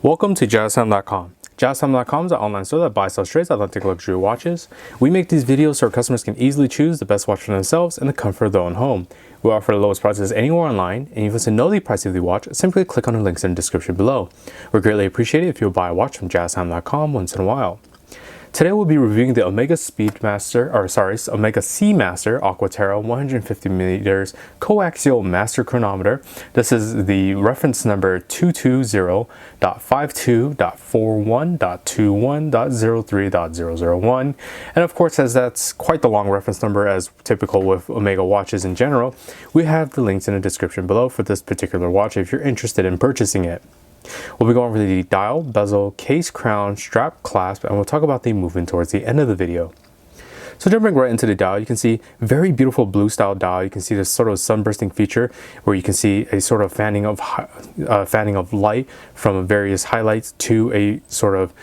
Welcome to JazzTime.com. JazzTime.com is an online store that buys sells trades authentic luxury watches. We make these videos so our customers can easily choose the best watch for themselves in the comfort of their own home. We offer the lowest prices anywhere online, and if you want to know the price of the watch, simply click on the links in the description below. We'd greatly appreciate it if you'll buy a watch from JazzTime.com once in a while. Today we'll be reviewing the Omega Seamaster Aqua Terra 150mm coaxial master chronometer. This is the reference number 220.52.41.21.03.001. And of course, as that's quite the long reference number as typical with Omega watches in general, we have the links in the description below for this particular watch if you're interested in purchasing it. We'll be going over the dial, bezel, case, crown, strap, clasp, and we'll talk about the movement towards the end of the video. So jumping right into the dial, you can see very beautiful blue style dial. You can see this sort of sunbursting feature where you can see a sort of fanning of light from various highlights to a sort of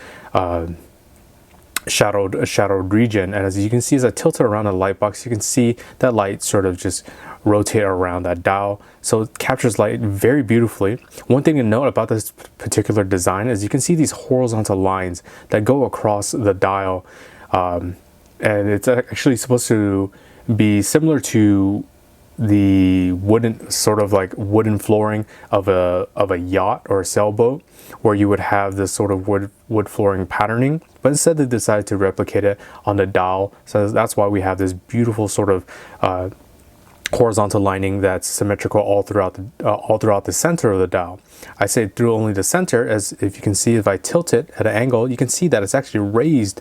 shadowed region. And as you can see, as I tilt it around the light box, you can see that light sort of just rotate around that dial, so it captures light very beautifully. One thing to note about this particular design is you can see these horizontal lines that go across the dial, and it's actually supposed to be similar to the wooden flooring of a yacht or a sailboat, where you would have this sort of wood flooring patterning, but instead they decided to replicate it on the dial. So that's why we have this beautiful sort of horizontal lining that's symmetrical all throughout the center of the dial. I say through only the center, as if you can see, if I tilt it at an angle, you can see that it's actually raised.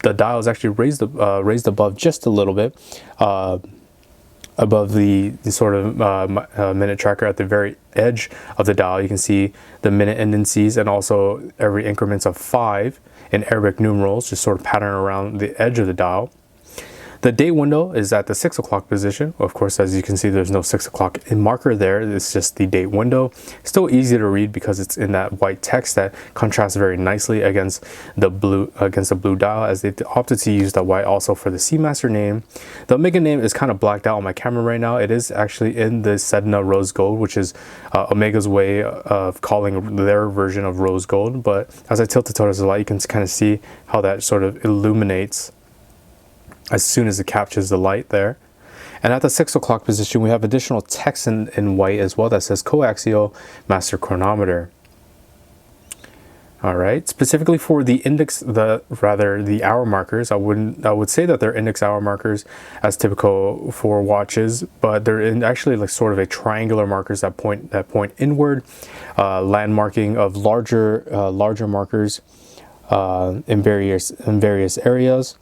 The dial is actually raised above just a little bit, above the sort of minute tracker at the very edge of the dial. You can see the minute indices and also every increments of 5 in Arabic numerals, just sort of pattern around the edge of the dial. The date window is at the 6 o'clock position. Of course, as you can see, there's no 6 o'clock marker there. It's just the date window. Still easy to read because it's in that white text that contrasts very nicely against the blue dial, as they opted to use the white also for the Seamaster name. The Omega name is kind of blacked out on my camera right now. It is actually in the Sedna rose gold, which is Omega's way of calling their version of rose gold. But as I tilt it towards the light, you can kind of see how that sort of illuminates as soon as it captures the light there. And at the 6 o'clock position, we have additional text in white as well that says coaxial master chronometer. All right, specifically for the the hour markers, I would say that they're index hour markers as typical for watches, but they're actually like sort of a triangular markers that point inward, landmarking of larger markers in various areas.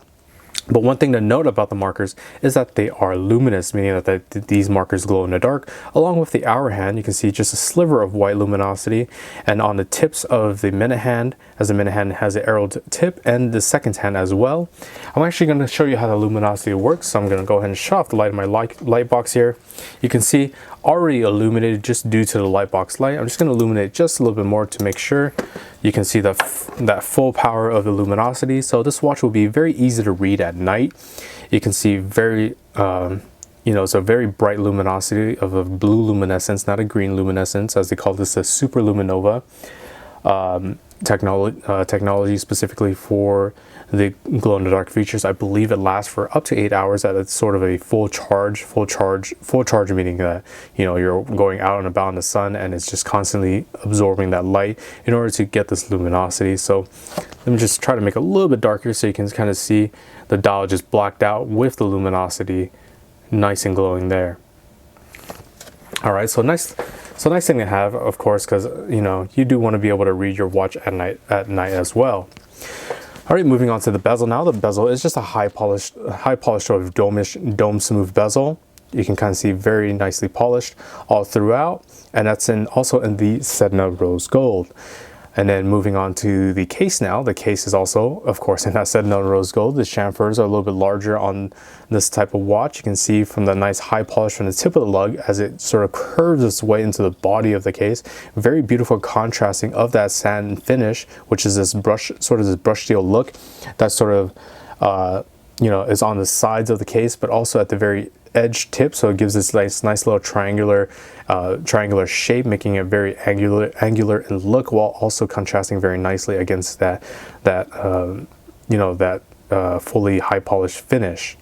But one thing to note about the markers is that they are luminous, meaning that these markers glow in the dark. Along with the hour hand, you can see just a sliver of white luminosity. And on the tips of the minute hand, as the minute hand has an arrowed tip, and the second hand as well. I'm actually going to show you how the luminosity works. So I'm going to go ahead and shut off the light in my light box here. You can see already illuminated just due to the light box light. I'm just going to illuminate just a little bit more to make sure you can see that full power of the luminosity. So this watch will be very easy to read at night. You can see very it's a very bright luminosity of a blue luminescence, not a green luminescence, as they call this a super luminova technology specifically for the glow in the dark features. I believe it lasts for up to 8 hours at a sort of a full charge, meaning that you're going out and about in the sun and it's just constantly absorbing that light in order to get this luminosity. So let me just try to make it a little bit darker so you can kind of see the dial just blacked out with the luminosity nice and glowing there. All right, so nice thing to have, of course, because you do want to be able to read your watch at night as well. All right, moving on to the bezel now. The bezel is just a high polished sort of dome smooth bezel. You can kind of see very nicely polished all throughout, and that's also in the Sedna rose gold. And then moving on to the case now. The case is also, of course, in that Sedna rose gold. The chamfers are a little bit larger on this type of watch. You can see from the nice high polish from the tip of the lug as it sort of curves its way into the body of the case. Very beautiful contrasting of that satin finish, which is this brush steel look that sort of is on the sides of the case, but also at the very edge tip, so it gives this nice little triangular shape, making it very angular in look, while also contrasting very nicely against that fully high polished finish.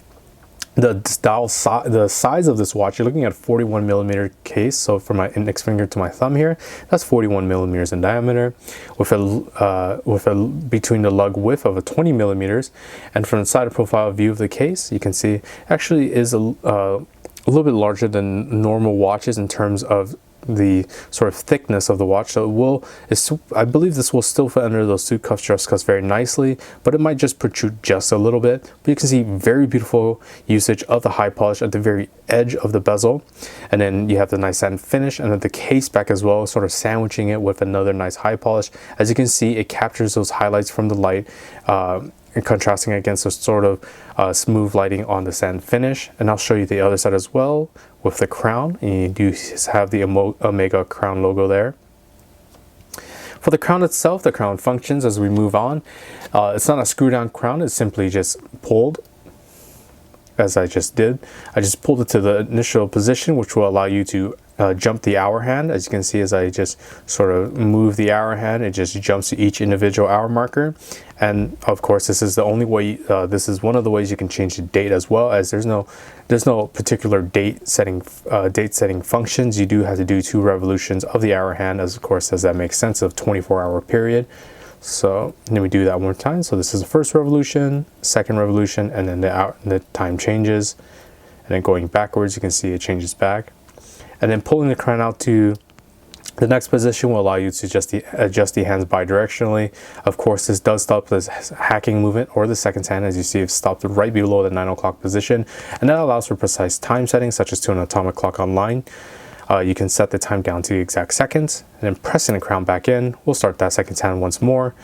The size of this watch, you're looking at a 41 millimeter case. So from my index finger to my thumb here, that's 41 millimeters in diameter, with a between the lug width of a 20 millimeters. And from the side profile view of the case, you can see actually is a little bit larger than normal watches in terms of the sort of thickness of the watch. So I believe this will still fit under those suit cuffs, dress cuffs very nicely, but it might just protrude just a little bit. But you can see very beautiful usage of the high polish at the very edge of the bezel, and then you have the nice satin finish, and then the case back as well, sort of sandwiching it with another nice high polish. As you can see, it captures those highlights from the light, and contrasting against the sort of smooth lighting on the satin finish. And I'll show you the other side as well with the crown, and you do have the Omega crown logo there. For the crown itself, the crown functions as we move on. It's not a screw down crown, it's simply just pulled, as I just did. I just pulled it to the initial position, which will allow you to jump the hour hand. As you can see, as I just sort of move the hour hand, it just jumps to each individual hour marker. And of course, this is the only way, this is one of the ways you can change the date as well, as there's no particular date setting functions. You do have to do 2 revolutions of the hour hand, as of course, as that makes sense, of 24-hour period. So let me do that one more time. So this is the first revolution, second revolution, and then the time changes. And then going backwards, you can see it changes back. And then pulling the crown out to the next position will allow you to adjust the hands bidirectionally. Of course, this does stop this hacking movement, or the second hand, as you see, it's stopped right below the 9 o'clock position. And that allows for precise time settings, such as to an atomic clock online. You can set the time down to the exact seconds, and then pressing the crown back in, we'll start that second hand once more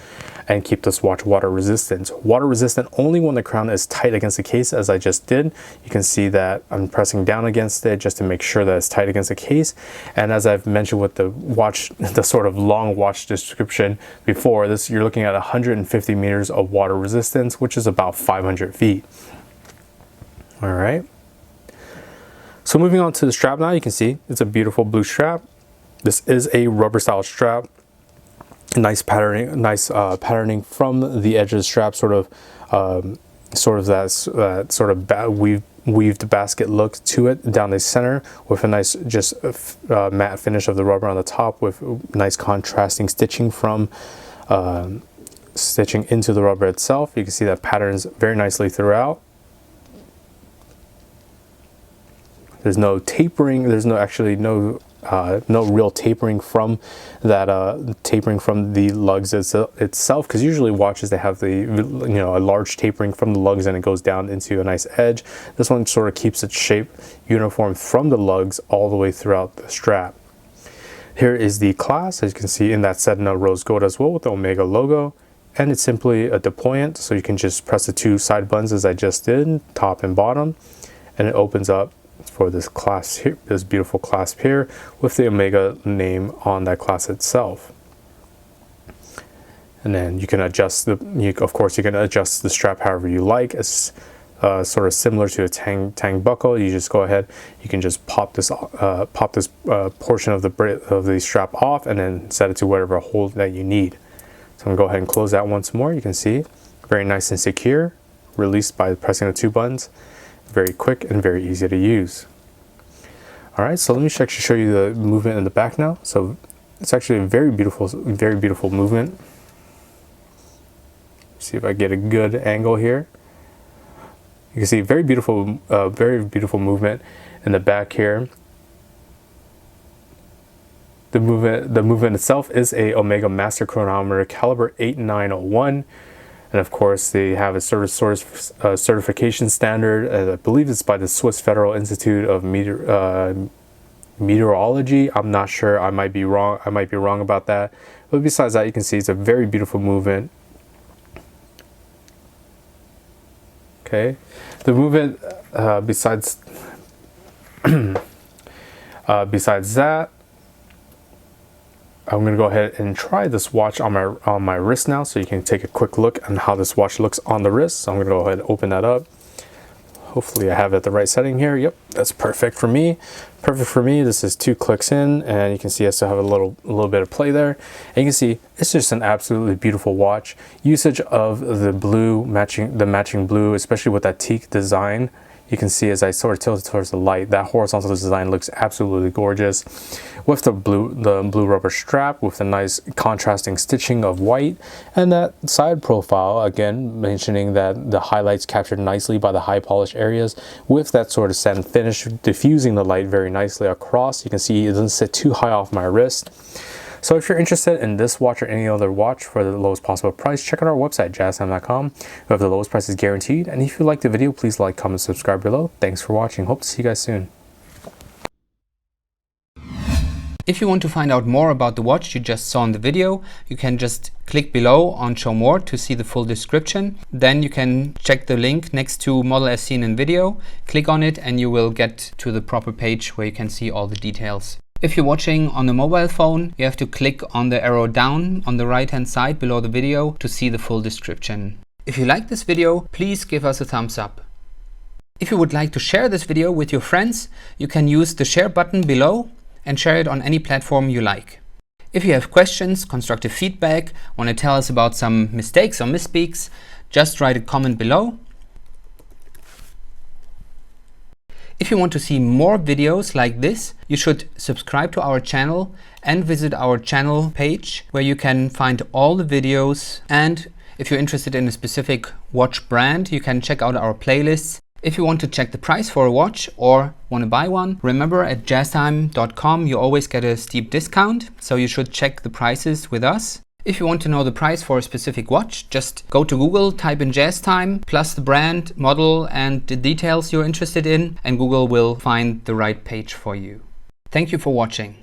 and keep this watch water resistant. Water resistant only when the crown is tight against the case, as I just did. You can see that I'm pressing down against it just to make sure that it's tight against the case. And as I've mentioned with the watch, the sort of long watch description before this, you're looking at 150 meters of water resistance, which is about 500 feet. All right. So moving on to the strap now, you can see it's a beautiful blue strap. This is a rubber style strap. Nice patterning from the edge of the strap, sort of that sort of weaved basket look to it down the center, with a nice matte finish of the rubber on the top, with nice contrasting stitching from stitching into the rubber itself. You can see that patterns very nicely throughout. There's no tapering. There's no real tapering from that tapering from the lugs itself, because usually watches, they have a large tapering from the lugs and it goes down into a nice edge. This one sort of keeps its shape uniform from the lugs all the way throughout the strap. Here is the clasp, as you can see in that Sedna rose gold as well, with the Omega logo, and it's simply a deployant, so you can just press the 2 side buttons as I just did, top and bottom, and it opens up for this clasp here, this beautiful clasp here, with the Omega name on that clasp itself. And then you can adjust of course you can adjust the strap however you like. It's sort of similar to a tang buckle. You just go ahead, you can just pop this portion of the strap off, and then set it to whatever hold that you need. So I'm gonna go ahead and close that once more. You can see very nice and secure, released by pressing the 2 buttons. Very quick and very easy to use. All right, so let me actually show you the movement in the back now. So it's actually a very beautiful movement. See if I get a good angle here. You can see very beautiful movement in the back here. The movement itself is a Omega Master chronometer caliber 8901. And of course, they have a certification standard. I believe it's by the Swiss Federal Institute of Meteorology. I'm not sure. I might be wrong. About that. But besides that, you can see it's a very beautiful movement. Okay, the movement. Besides that, I'm going to go ahead and try this watch on my wrist now, so you can take a quick look on how this watch looks on the wrist. So I'm going to go ahead and open that up. Hopefully I have it at the right setting here. Yep, that's perfect for me. Perfect for me. This is 2 clicks in, and you can see I still have a little bit of play there. And you can see it's just an absolutely beautiful watch. Usage of the blue matching blue, especially with that teak design. You can see as I sort of tilt it towards the light, that horizontal design looks absolutely gorgeous. With the blue rubber strap, with the nice contrasting stitching of white, and that side profile, again, mentioning that the highlights captured nicely by the high polish areas, with that sort of satin finish, diffusing the light very nicely across. You can see it doesn't sit too high off my wrist. So if you're interested in this watch or any other watch for the lowest possible price, check out our website, jazztime.com. We have the lowest prices guaranteed. And if you liked the video, please like, comment, subscribe below. Thanks for watching. Hope to see you guys soon. If you want to find out more about the watch you just saw in the video, you can just click below on Show More to see the full description. Then you can check the link next to model as seen in video, click on it, and you will get to the proper page where you can see all the details. If you're watching on a mobile phone, you have to click on the arrow down on the right hand side below the video to see the full description. If you like this video, please give us a thumbs up. If you would like to share this video with your friends, you can use the share button below and share it on any platform you like. If you have questions, constructive feedback, want to tell us about some mistakes or misspeaks, just write a comment below. If you want to see more videos like this, you should subscribe to our channel and visit our channel page where you can find all the videos. And if you're interested in a specific watch brand, you can check out our playlists. If you want to check the price for a watch or want to buy one, remember at jazztime.com you always get a steep discount, so you should check the prices with us. If you want to know the price for a specific watch, just go to Google, type in JazzTime, plus the brand, model, and the details you're interested in, and Google will find the right page for you. Thank you for watching.